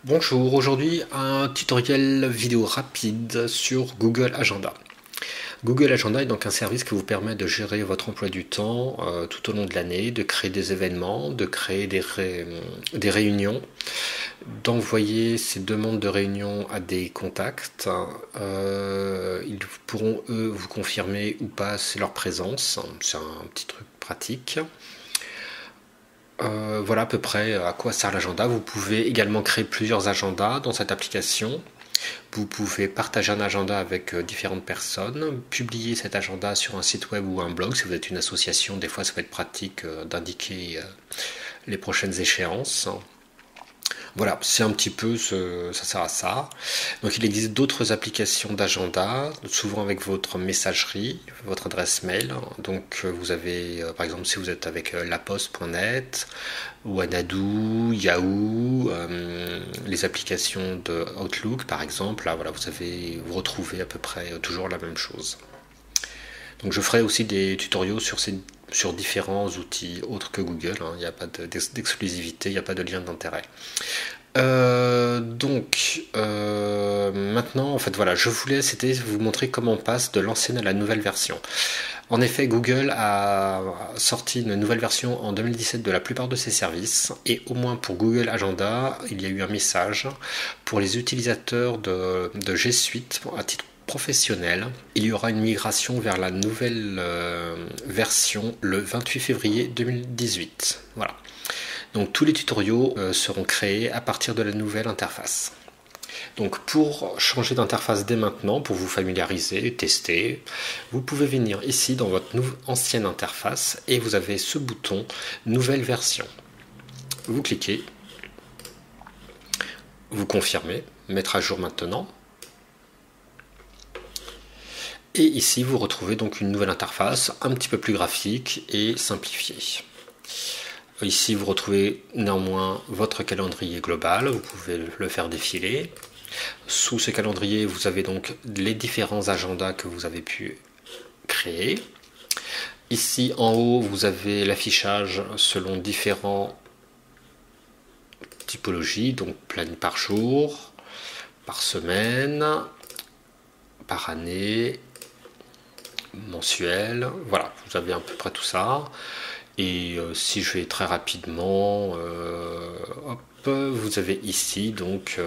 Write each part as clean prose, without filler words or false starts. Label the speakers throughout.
Speaker 1: Bonjour, aujourd'hui un tutoriel vidéo rapide sur Google Agenda. Google Agenda est donc un service qui vous permet de gérer votre emploi du temps tout au long de l'année, de créer des événements, de créer des réunions, d'envoyer ces demandes de réunion à des contacts. Ils pourront eux vous confirmer ou pas leur présence, c'est un petit truc pratique. Voilà à peu près à quoi sert l'agenda. Vous pouvez également créer plusieurs agendas dans cette application. Vous pouvez partager un agenda avec différentes personnes, publier cet agenda sur un site web ou un blog. Si vous êtes une association, des fois ça peut être pratique d'indiquer les prochaines échéances. Voilà, c'est un petit peu, ça sert à ça. Donc il existe d'autres applications d'agenda, souvent avec votre messagerie, votre adresse mail. Donc vous avez, par exemple, si vous êtes avec laposte.net, Wanadoo, Yahoo, les applications de Outlook, par exemple, là, voilà, vous retrouvez à peu près toujours la même chose. Donc je ferai aussi des tutoriaux sur différents outils autres que Google, hein. Il n'y a pas d'exclusivité, il n'y a pas de lien d'intérêt. Maintenant, en fait, voilà, je voulais vous montrer comment on passe de l'ancienne à la nouvelle version. En effet, Google a sorti une nouvelle version en 2017 de la plupart de ses services, et au moins pour Google Agenda, il y a eu un message pour les utilisateurs de G Suite à titre professionnel. Il y aura une migration vers la nouvelle version le 28 février 2018. Voilà. Donc tous les tutoriaux seront créés à partir de la nouvelle interface. Donc pour changer d'interface dès maintenant, pour vous familiariser, tester, vous pouvez venir ici dans votre ancienne interface et vous avez ce bouton nouvelle version. Vous cliquez, vous confirmez, mettre à jour maintenant. Et ici vous retrouvez donc une nouvelle interface un petit peu plus graphique et simplifiée. Ici, vous retrouvez néanmoins votre calendrier global, vous pouvez le faire défiler. Sous ce calendrier, vous avez donc les différents agendas que vous avez pu créer. Ici, en haut, vous avez l'affichage selon différentes typologies, donc planning par jour, par semaine, par année, mensuel. Voilà, vous avez à peu près tout ça. Et si je vais très rapidement, hop, vous avez ici, donc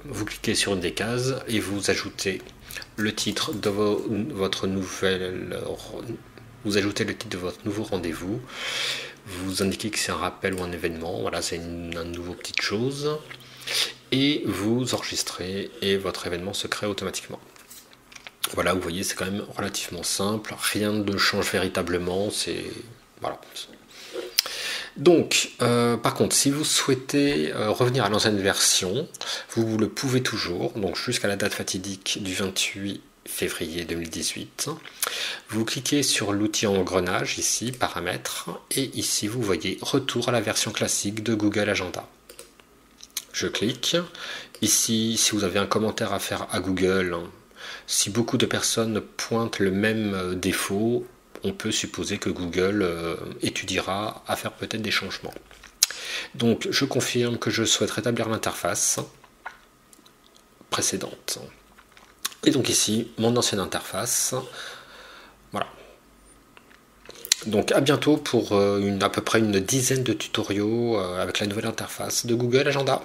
Speaker 1: vous cliquez sur une des cases et vous ajoutez le titre de votre vous ajoutez le titre de votre nouveau rendez-vous. Vous indiquez que c'est un rappel ou un événement. Voilà, c'est une nouveau petite chose. Et vous enregistrez et votre événement se crée automatiquement. Voilà, vous voyez, c'est quand même relativement simple. Rien ne change véritablement. C'est voilà. Donc, par contre, si vous souhaitez revenir à l'ancienne version, vous le pouvez toujours, donc jusqu'à la date fatidique du 28 février 2018. Vous cliquez sur l'outil engrenage, ici, paramètres, et ici vous voyez retour à la version classique de Google Agenda. Je clique. Ici, si vous avez un commentaire à faire à Google, si beaucoup de personnes pointent le même défaut, on peut supposer que Google étudiera à faire peut-être des changements. Donc je confirme que je souhaite rétablir l'interface précédente. Et donc ici, mon ancienne interface. Voilà. Donc à bientôt pour à peu près une dizaine de tutoriaux avec la nouvelle interface de Google Agenda.